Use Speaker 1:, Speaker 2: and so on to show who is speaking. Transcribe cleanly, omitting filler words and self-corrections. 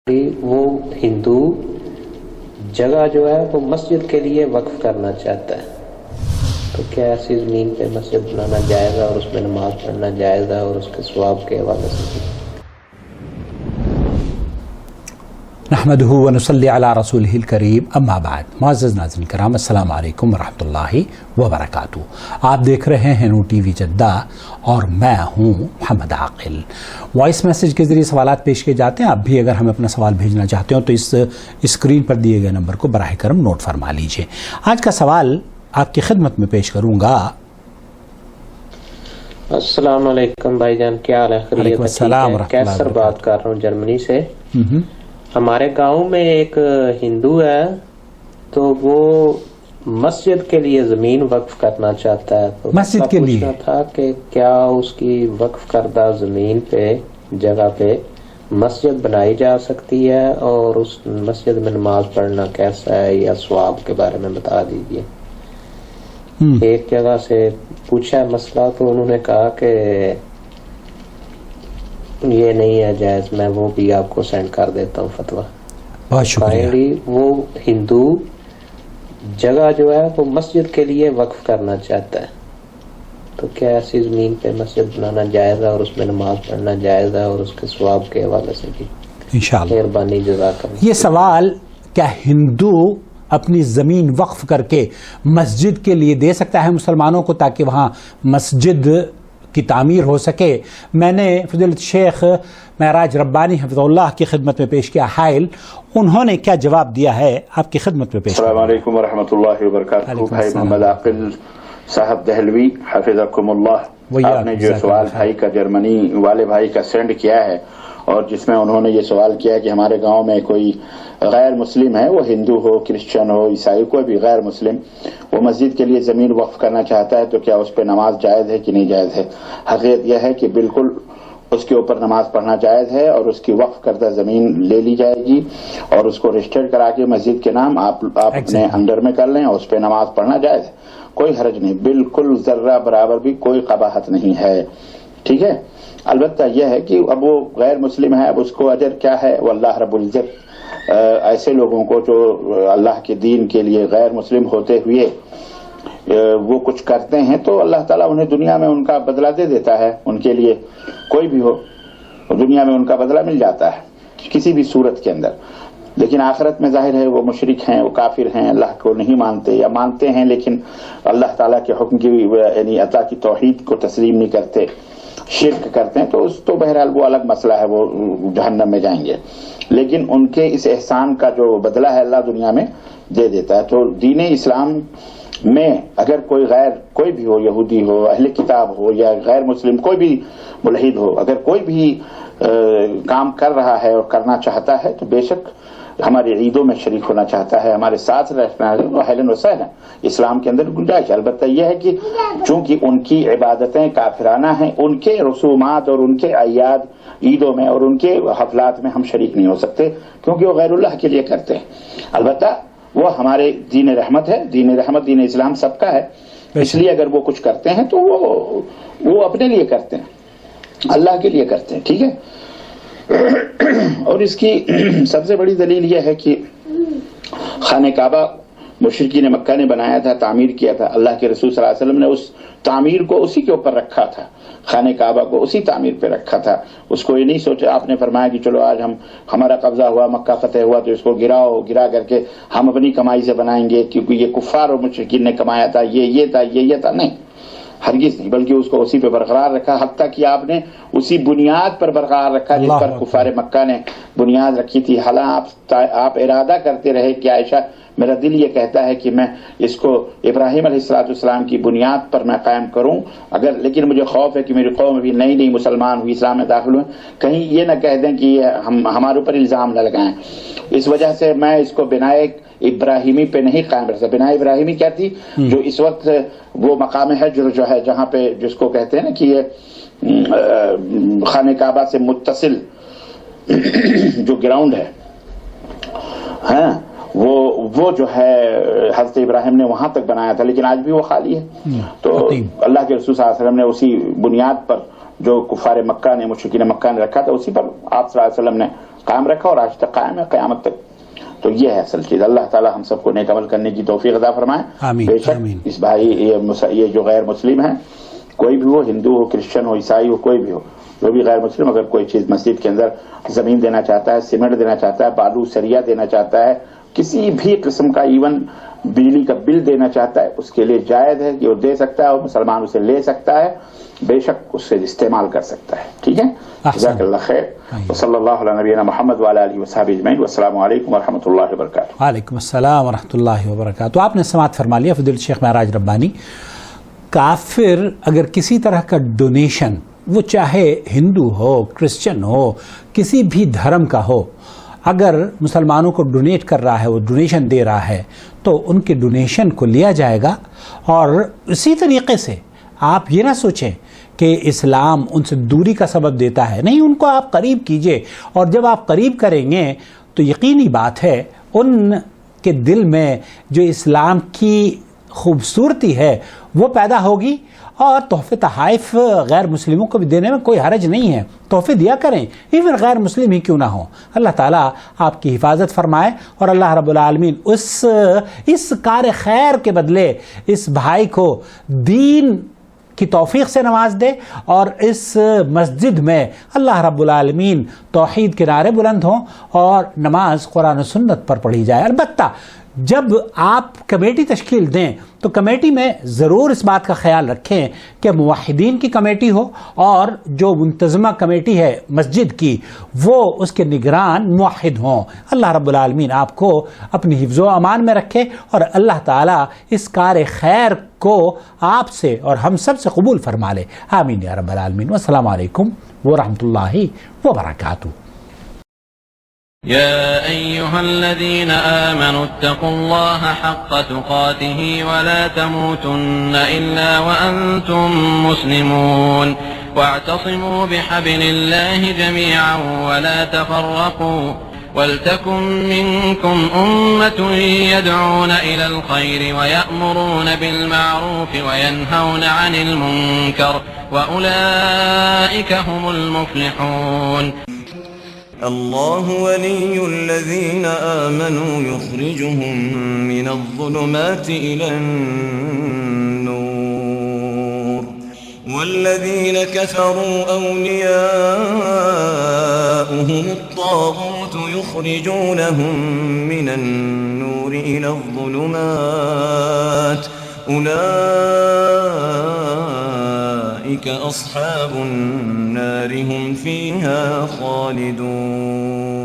Speaker 1: وہ ہندو جگہ جو ہے وہ مسجد کے لیے وقف کرنا چاہتا ہے، تو کیا ایسی زمین پہ مسجد بنانا جائز ہے اور اس میں نماز پڑھنا جائز ہے اور اس کے ثواب کے حوالے سے؟
Speaker 2: نحمدہ ونصلی علی رسولہ الکریم، اما بعد۔ معزز ناظرین کرام، السلام علیکم ورحمۃ اللہ وبرکاتہ۔ آپ دیکھ رہے ہیں نور ٹی وی جدہ اور میں ہوں محمد عاقل۔ وائس میسج کے ذریعے سوالات پیش کیے جاتے ہیں، آپ بھی اگر ہمیں اپنا سوال بھیجنا چاہتے ہو تو اس اسکرین پر دیے گئے نمبر کو براہ کرم نوٹ فرما لیجیے۔ آج کا سوال آپ کی خدمت میں پیش کروں گا۔
Speaker 1: السلام علیکم بھائی جان، کیا حال ہے؟
Speaker 2: وعلیکم السلام ورحمۃ اللہ
Speaker 1: کیسر بات کر رہا ہوں جرمنی سے۔ ہمارے گاؤں میں ایک ہندو ہے، تو وہ مسجد کے لیے زمین وقف کرنا چاہتا ہے، تو
Speaker 2: مسجد کے لیے
Speaker 1: پوچھنا تھا کہ کیا اس کی وقف کردہ زمین پہ جگہ پہ مسجد بنائی جا سکتی ہے، اور اس مسجد میں نماز پڑھنا کیسا ہے یا ثواب کے بارے میں بتا دیجیے۔ ایک جگہ سے پوچھا مسئلہ تو انہوں نے کہا کہ یہ نہیں ہے جائز، میں وہ بھی آپ کو سینڈ کر دیتا ہوں فتویٰ۔
Speaker 2: بہت شکریہ۔
Speaker 1: وہ ہندو جگہ جو ہے وہ مسجد کے لیے وقف کرنا چاہتا ہے، تو کیا ایسی زمین پہ مسجد بنانا جائز ہے اور اس میں نماز پڑھنا جائز ہے اور اس کے ثواب کے حوالے سے بھی
Speaker 2: انشاءاللہ۔
Speaker 1: مہربانی، جزاک اللہ۔
Speaker 2: یہ سوال کیا ہندو اپنی زمین وقف کر کے مسجد کے لیے دے سکتا ہے مسلمانوں کو تاکہ وہاں مسجد کی تعمیر ہو سکے؟ میں نے فضیلت شیخ معراج ربانی حفظہ اللہ کی خدمت میں پیش کیا حائل، انہوں نے کیا جواب دیا ہے آپ کی خدمت میں پیش۔
Speaker 3: السلام علیکم ورحمۃ اللہ وبرکاتہ۔ بھائی محمد عاقل صاحب دہلوی حفظکم اللہ، آپ نے جو سوال بھائی کا جرمنی والے بھائی کا سینڈ کیا ہے، اور جس میں انہوں نے یہ سوال کیا کہ ہمارے گاؤں میں کوئی غیر مسلم ہے، وہ ہندو ہو، کرسچن ہو، عیسائی، کوئی بھی غیر مسلم، وہ مسجد کے لیے زمین وقف کرنا چاہتا ہے، تو کیا اس پہ نماز جائز ہے کہ نہیں جائز ہے؟ حقیقت یہ ہے کہ بالکل اس کے اوپر نماز پڑھنا جائز ہے، اور اس کی وقف کردہ زمین لے لی جائے گی اور اس کو رجسٹرڈ کرا کے مسجد کے نام آپ اپنے انڈر میں کر لیں اور اس پہ نماز پڑھنا جائز ہے، کوئی حرج نہیں، بالکل ذرہ برابر بھی کوئی قباحت نہیں ہے، ٹھیک ہے۔ البتہ یہ ہے کہ اب وہ غیر مسلم ہے، اب اس کو اجر کیا ہے؟ وہ اللہ رب العزت ایسے لوگوں کو جو اللہ کے دین کے لیے غیر مسلم ہوتے ہوئے وہ کچھ کرتے ہیں، تو اللہ تعالیٰ انہیں دنیا میں ان کا بدلہ دے دیتا ہے، ان کے لیے کوئی بھی ہو دنیا میں ان کا بدلہ مل جاتا ہے کسی بھی صورت کے اندر، لیکن آخرت میں ظاہر ہے وہ مشرک ہیں، وہ کافر ہیں، اللہ کو نہیں مانتے، یا مانتے ہیں لیکن اللہ تعالیٰ کے حکم کی یعنی عطا کی توحید کو تسلیم نہیں کرتے، شرک کرتے ہیں، تو بہرحال وہ الگ مسئلہ ہے، وہ جہنم میں جائیں گے، لیکن ان کے اس احسان کا جو بدلہ ہے اللہ دنیا میں دے دیتا ہے۔ تو دین اسلام میں اگر کوئی بھی ہو، یہودی ہو، اہل کتاب ہو، یا غیر مسلم کوئی بھی ملحد ہو، اگر کوئی بھی کام کر رہا ہے اور کرنا چاہتا ہے، تو بے شک ہماری عیدوں میں شریک ہونا چاہتا ہے، ہمارے ساتھ رہنا ہے، وہ اہلاً و سہلاً اسلام کے اندر گنجائش ہے۔ البتہ یہ ہے کہ چونکہ ان کی عبادتیں کافرانہ ہیں، ان کے رسومات اور ان کے اعیاد عیدوں میں اور ان کے حفلات میں ہم شریک نہیں ہو سکتے، کیونکہ وہ غیر اللہ کے لیے کرتے ہیں۔ البتہ وہ ہمارے دین رحمت ہے، دین رحمت دین اسلام سب کا ہے، اس لیے اگر وہ کچھ کرتے ہیں تو وہ اپنے لیے کرتے ہیں، اللہ کے لیے کرتے ہیں، ٹھیک ہے۔ اور اس کی سب سے بڑی دلیل یہ ہے کہ خانہ کعبہ مشرکین مکہ نے بنایا تھا، تعمیر کیا تھا، اللہ کے رسول صلی اللہ علیہ وسلم نے اس تعمیر کو اسی کے اوپر رکھا تھا، خانہ کعبہ کو اسی تعمیر پہ رکھا تھا، اس کو یہ نہیں سوچا، آپ نے فرمایا کہ چلو آج ہمارا قبضہ ہوا، مکہ فتح ہوا، تو اس کو گرا کر کے ہم اپنی کمائی سے بنائیں گے، کیونکہ یہ کفار اور مشرکین نے کمایا تھا، یہ تھا، نہیں، ہرگز نہیں، بلکہ اس کو اسی پہ برقرار رکھا، حتیٰ کہ آپ نے اسی بنیاد پر برقرار رکھا جس پر کفار مکہ نے بنیاد رکھی تھی۔ حالانکہ آپ ارادہ کرتے رہے کہ عائشہ، میرا دل یہ کہتا ہے کہ میں اس کو ابراہیم علیہ السلام کی بنیاد پر میں قائم کروں، لیکن مجھے خوف ہے کہ میری قوم بھی نئی مسلمان ہوئی، اسلام میں داخل ہوئے، کہیں یہ نہ کہہ دیں کہ ہمارے اوپر الزام نہ لگائیں، اس وجہ سے میں اس کو بنائے ابراہیمی پہ نہیں قائم رکھتا۔ بنا ابراہیمی کیا تھی؟ جو اس وقت وہ مقام حجر جو ہے، جہاں پہ جس کو کہتے ہیں نا کہ یہ خانہ کعبہ سے متصل جو گراؤنڈ ہے، ہاں وہ جو ہے حضرت ابراہیم نے وہاں تک بنایا تھا، لیکن آج بھی وہ خالی ہے۔ تو اللہ کے رسول صلی اللہ علیہ وسلم نے اسی بنیاد پر جو کفار مکہ نے، مشرکین مکہ نے رکھا تھا، اسی پر آپ صلی اللہ علیہ وسلم نے قائم رکھا اور آج تک قائم ہے قیامت تک. تو یہ ہے اصل چیز. اللہ تعالی ہم سب کو نیک عمل کرنے کی توفیق عطا فرمائے. بے شک اس بھائی یہ جو غیر مسلم ہے، کوئی بھی ہو، ہندو ہو، کرسچن ہو، عیسائی ہو، کوئی بھی ہو، جو بھی غیر مسلم، اگر کوئی چیز مسجد کے اندر زمین دینا چاہتا ہے، سیمنٹ دینا چاہتا ہے، بالو سریا دینا چاہتا ہے، کسی بھی قسم کا ایون بجلی کا بل دینا چاہتا ہے، اس کے لیے جائز ہے کہ وہ دے سکتا ہے اور مسلمان اسے لے سکتا ہے، بے شک اس سے استعمال کر سکتا ہے. ٹھیک ہے. جزاک اللہ خیر. وصلی اللہ علی نبینا محمد وعلی آلہ وصحبہ اجمعین. والسلام علیکم ورحمۃ اللہ وبرکاتہ.
Speaker 2: وعلیکم السلام ورحمۃ اللہ وبرکاتہ. آپ نے سماعت فرما لیا فضیلت شیخ معراج ربانی. کافر اگر کسی طرح کا ڈونیشن، وہ چاہے ہندو ہو، کرسچن ہو، کسی بھی دھرم کا ہو، اگر مسلمانوں کو ڈونیٹ کر رہا ہے، وہ ڈونیشن دے رہا ہے، تو ان کے ڈونیشن کو لیا جائے گا. اور اسی طریقے سے آپ یہ نہ سوچیں کہ اسلام ان سے دوری کا سبب دیتا ہے. نہیں، ان کو آپ قریب کیجئے، اور جب آپ قریب کریں گے تو یقینی بات ہے ان کے دل میں جو اسلام کی خوبصورتی ہے وہ پیدا ہوگی. اور تحفے تحائف غیر مسلموں کو بھی دینے میں کوئی حرج نہیں ہے. تحفے دیا کریں، ایون غیر مسلم ہی کیوں نہ ہوں. اللہ تعالیٰ آپ کی حفاظت فرمائے، اور اللہ رب العالمین اس کار خیر کے بدلے اس بھائی کو دین کی توفیق سے نواز دے، اور اس مسجد میں اللہ رب العالمین توحید کے نعرے بلند ہوں اور نماز قرآن و سنت پر پڑھی جائے. البتہ جب آپ کمیٹی تشکیل دیں تو کمیٹی میں ضرور اس بات کا خیال رکھیں کہ موحدین کی کمیٹی ہو، اور جو منتظمہ کمیٹی ہے مسجد کی وہ اس کے نگران موحد ہوں. اللہ رب العالمین آپ کو اپنی حفظ و امان میں رکھے، اور اللہ تعالیٰ اس کار خیر کو آپ سے اور ہم سب سے قبول فرما لے. آمین یا رب العالمین. والسلام علیکم ورحمۃ اللہ وبرکاتہ.
Speaker 4: يا أيها الذين آمنوا اتقوا الله حق تقاته ولا تموتن إلا وأنتم مسلمون واعتصموا بحبل الله جميعا ولا تفرقوا ولتكن منكم أمة يدعون إلى الخير ويأمرون بالمعروف وينهون عن المنكر وأولئك هم المفلحون.
Speaker 5: الله ولي الذين آمنوا يخرجهم من الظلمات إلى النور والذين كفروا أولياؤهم الطاغوت يخرجونهم من النور إلى الظلمات أولئك أصحاب النار هم فيها خالدون.